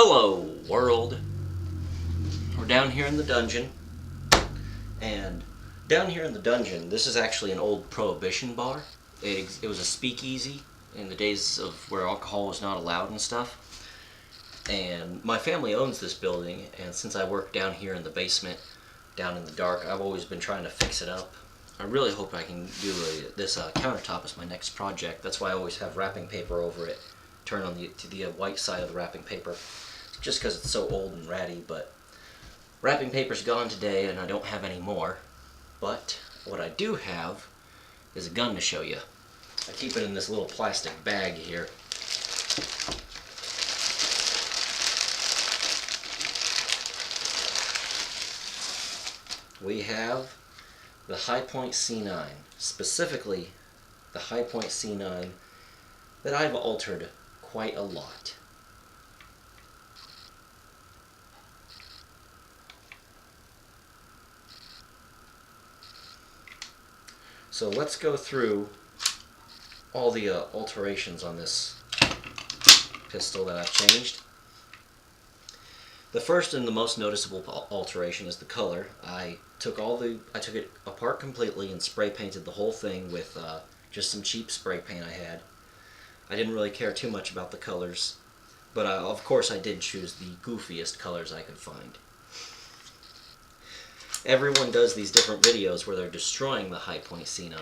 Hello, world. We're down here in the dungeon, and down here in the dungeon, this is actually an old prohibition bar. It was a speakeasy in the days of where alcohol was not allowed and stuff. And my family owns this building, and since I work down here in the basement, down in the dark, I've always been trying to fix it up. I really hope I can do this countertop as my next project. That's why I always have wrapping paper over it. Turn on to the white side of the wrapping paper, just because it's so old and ratty. But wrapping paper's gone today, and I don't have any more. But what I do have is a gun to show you. I keep it in this little plastic bag here. We have the Hi-Point C9, specifically the Hi-Point C9 that I've altered quite a lot. So let's go through all the alterations on this pistol that I've changed. The first and the most noticeable alteration is the color. I took it apart completely and spray painted the whole thing with just some cheap spray paint I had. I didn't really care too much about the colors, but of course I did choose the goofiest colors I could find. Everyone does these different videos where they're destroying the Hi-Point C9.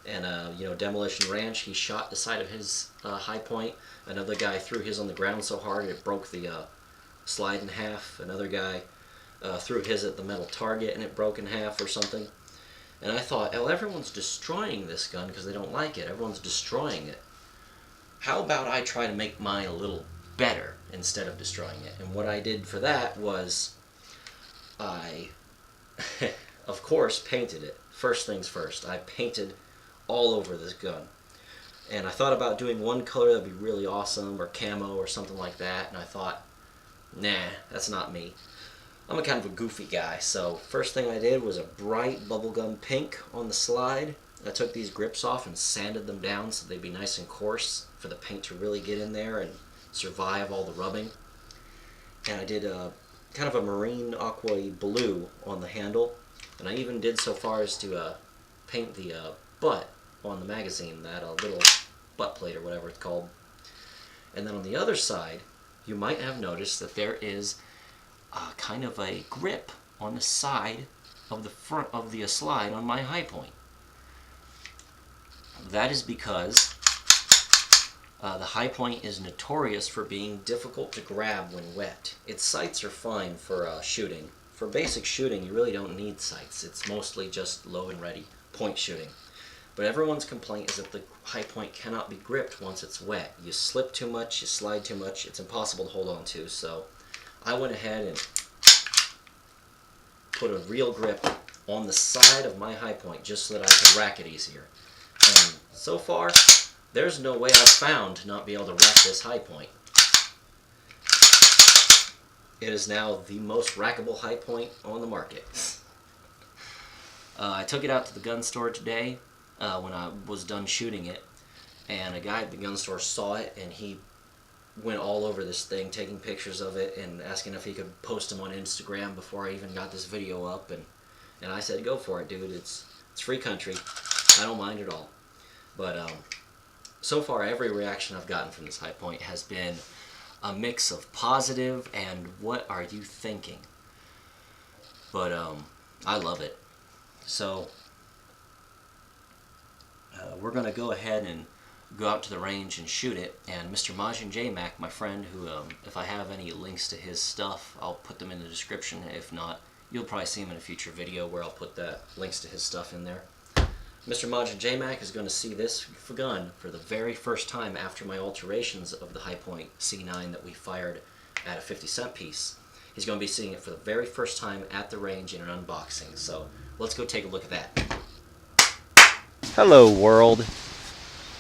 And, Demolition Ranch, he shot the side of his Hi-Point. Another guy threw his on the ground so hard it broke the slide in half. Another guy threw his at the metal target and it broke in half or something. And I thought, well, everyone's destroying this gun because they don't like it. Everyone's destroying it. How about I try to make mine a little better instead of destroying it? And what I did for that was I, of course, painted it. First things first, I painted all over this gun. And I thought about doing one color that would be really awesome, or camo or something like that, and I thought, nah, that's not me. I'm a kind of a goofy guy, so first thing I did was a bright bubblegum pink on the slide. I took these grips off and sanded them down so they'd be nice and coarse for the paint to really get in there and survive all the rubbing. And I did kind of a marine aqua blue on the handle, and I even did so far as to paint the butt on the magazine, that little butt plate or whatever it's called. And then on the other side, you might have noticed that there is kind of a grip on the side of the front of the slide on my Hi-Point. That is because the Hi-Point is notorious for being difficult to grab when wet. Its sights are fine for shooting. For basic shooting, you really don't need sights. It's mostly just low and ready point shooting. But everyone's complaint is that the Hi-Point cannot be gripped once it's wet. You slip too much, you slide too much, it's impossible to hold on to. So I went ahead and put a real grip on the side of my Hi-Point just so that I could rack it easier. And so far, there's no way I've found to not be able to rack this Hi-Point. It is now the most rackable Hi-Point on the market. I took it out to the gun store today when I was done shooting it, and a guy at the gun store saw it, and he went all over this thing, taking pictures of it and asking if he could post them on Instagram before I even got this video up. And I said, go for it, dude. It's free country. I don't mind at all. But so far, every reaction I've gotten from this Hi-Point has been a mix of positive and what are you thinking? But I love it. So we're going to go ahead and go out to the range and shoot it. And Mr. Majin J-Mac, my friend, who if I have any links to his stuff, I'll put them in the description. If not, you'll probably see him in a future video where I'll put the links to his stuff in there. Mr. Majin J-Mac is going to see this gun for the very first time after my alterations of the Hi-Point C9 that we fired at a 50-cent piece. He's going to be seeing it for the very first time at the range in an unboxing. So let's go take a look at that. Hello, world.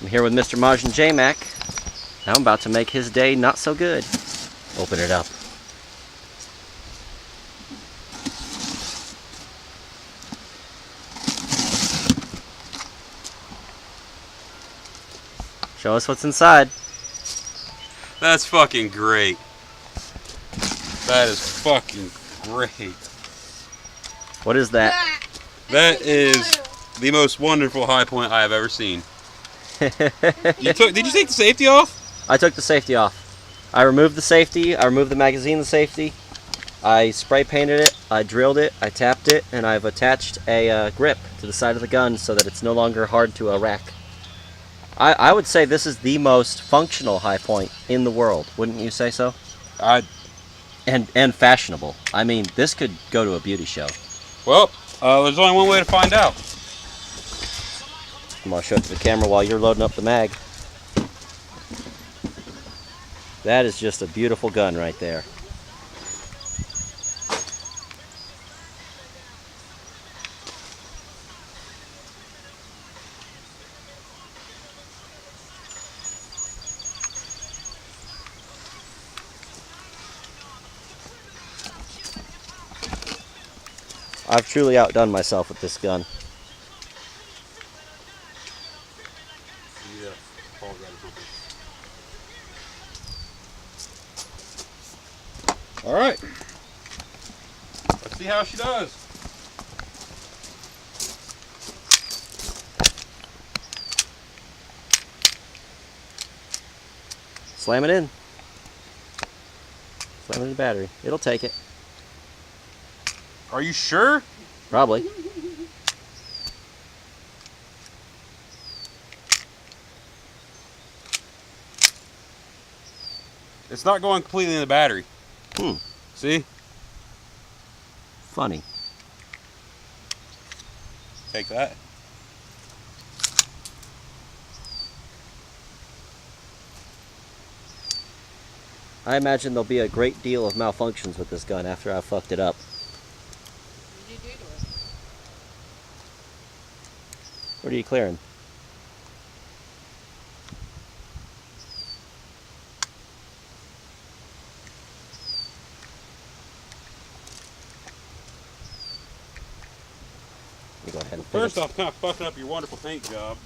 I'm here with Mr. Majin J-Mac. Now I'm about to make his day not so good. Open it up. Show us what's inside. That's fucking great. That is fucking great. What is that? That is the most wonderful high point I have ever seen. Did you take the safety off? I took the safety off. I removed the safety, I removed the magazine, the safety. I spray painted it, I drilled it, I tapped it, and I've attached a grip to the side of the gun so that it's no longer hard to rack. I would say this is the most functional high point in the world. Wouldn't you say so? And fashionable. I mean, this could go to a beauty show. Well, there's only one way to find out. I'm going to show it to the camera while you're loading up the mag. That is just a beautiful gun right there. I've truly outdone myself with this gun. All right. Let's see how she does. Slam it in. Slam it in the battery. It'll take it. Are you sure? Probably. It's not going completely in the battery. See? Funny. Take that. I imagine there'll be a great deal of malfunctions with this gun after I've fucked it up. What did you do to it? What are you clearing? You go ahead and First off, kind of fucking up your wonderful paint job.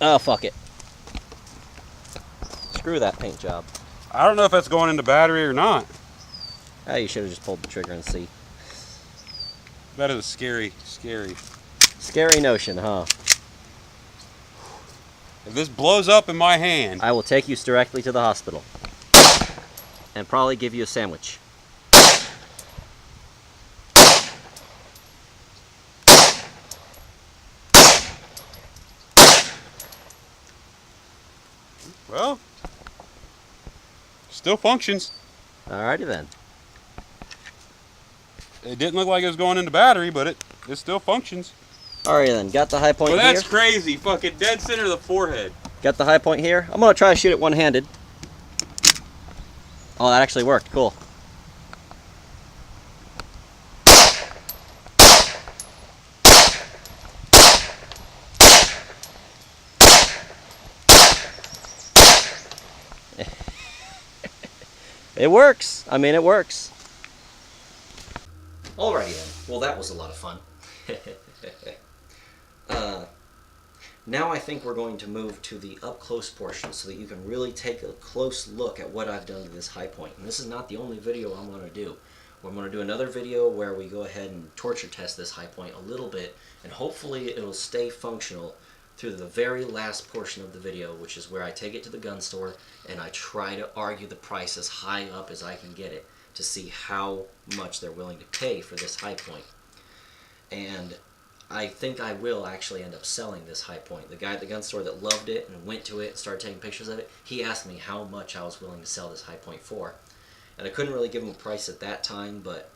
Oh, fuck it. Screw that paint job. I don't know if that's going into battery or not. Ah, you should have just pulled the trigger and see. That is a scary. Scary notion, huh? If this blows up in my hand, I will take you directly to the hospital. And probably give you a sandwich. well, still functions. Alrighty then. It didn't look like it was going into battery, but it still functions. Alrighty then. Got the high point Well, here. that's crazy. Fucking dead center of the forehead. Got the high point here. I'm going to try to shoot it one-handed. Oh, that actually worked. Cool. It works. I mean, it works. Alrighty then. Well, that was a lot of fun. Now I think we're going to move to the up-close portion so that you can really take a close look at what I've done to this high point. And this is not the only video I'm going to do. I'm going to do another video where we go ahead and torture test this high point a little bit, and hopefully it'll stay functional through the very last portion of the video, which is where I take it to the gun store and I try to argue the price as high up as I can get it to see how much they're willing to pay for this high point. And I think I will actually end up selling this high point. The guy at the gun store that loved it and went to it and started taking pictures of it, he asked me how much I was willing to sell this high point for. And I couldn't really give him a price at that time, but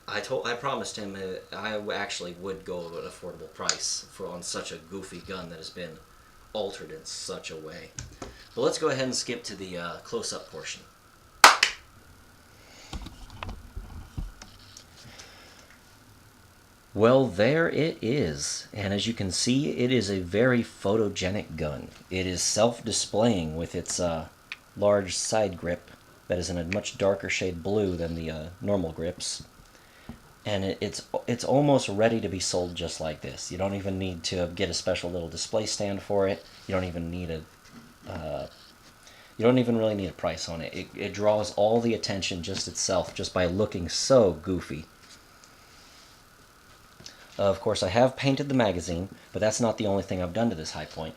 I promised him that I actually would go at an affordable price on such a goofy gun that has been altered in such a way. But let's go ahead and skip to the close-up portion. Well, there it is, and as you can see, it is a very photogenic gun. It is self-displaying with its large side grip that is in a much darker shade blue than the normal grips. And it's almost ready to be sold just like this. You don't even need to get a special little display stand for it. You don't even need You don't even really need a price on it. It draws all the attention just itself, just by looking so goofy. Of course, I have painted the magazine, but that's not the only thing I've done to this high point.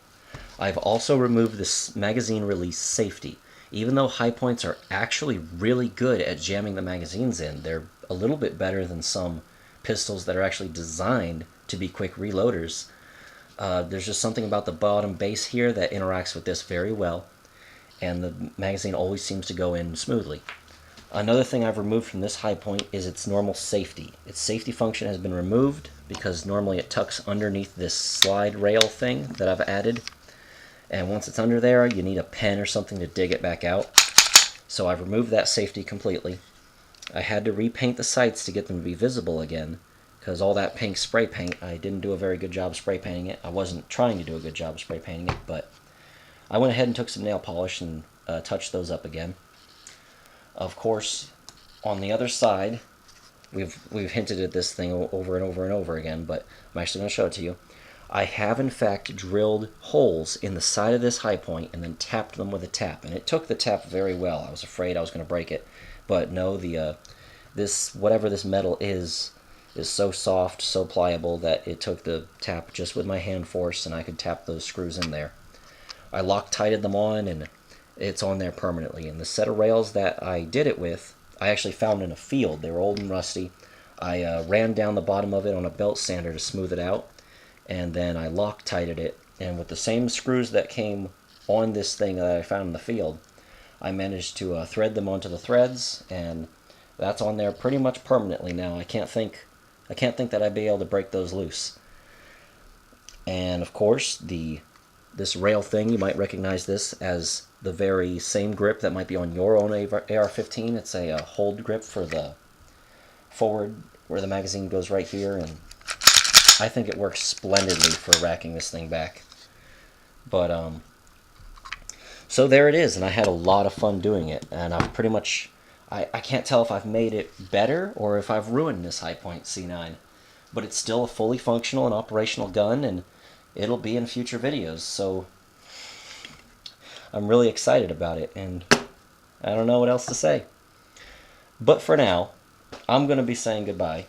I've also removed this magazine release safety. Even though high points are actually really good at jamming the magazines in, they're a little bit better than some pistols that are actually designed to be quick reloaders. There's just something about the bottom base here that interacts with this very well, and the magazine always seems to go in smoothly. Another thing I've removed from this high point is its normal safety. Its safety function has been removed because normally it tucks underneath this slide rail thing that I've added. And once it's under there, you need a pen or something to dig it back out. So I've removed that safety completely. I had to repaint the sights to get them to be visible again, because all that pink spray paint, I didn't do a very good job spray painting it. I wasn't trying to do a good job spray painting it, but I went ahead and took some nail polish and touched those up again. Of course, on the other side, we've hinted at this thing over and over and over again, but I'm actually going to show it to you. I have in fact drilled holes in the side of this high point and then tapped them with a tap, and it took the tap very well. I was afraid I was going to break it, but no, this whatever this metal is so soft, so pliable that it took the tap just with my hand force, and I could tap those screws in there. I Loctited them on, and it's on there permanently. And the set of rails that I did it with, I actually found in a field. They were old and rusty. I ran down the bottom of it on a belt sander to smooth it out, and then I Loctited it. And with the same screws that came on this thing that I found in the field, I managed to thread them onto the threads, and that's on there pretty much permanently now. I can't think that I'd be able to break those loose. And of course, this rail thing, you might recognize this as the very same grip that might be on your own AR-15. It's a hold grip for the forward, where the magazine goes right here, and I think it works splendidly for racking this thing back. But so there it is, and I had a lot of fun doing it, and I've pretty much, I can't tell if I've made it better or if I've ruined this High Point C9, but it's still a fully functional and operational gun, and it'll be in future videos, so I'm really excited about it, and I don't know what else to say. But for now, I'm going to be saying goodbye.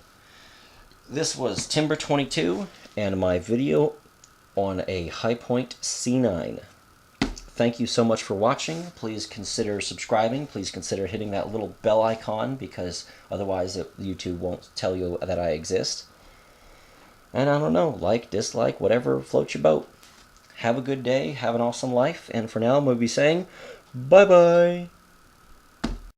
This was Timber22 and my video on a High Point C9. Thank you so much for watching. Please consider subscribing. Please consider hitting that little bell icon, because otherwise YouTube won't tell you that I exist. And I don't know, like, dislike, whatever floats your boat. Have a good day, have an awesome life, and for now I'm going to be saying bye-bye.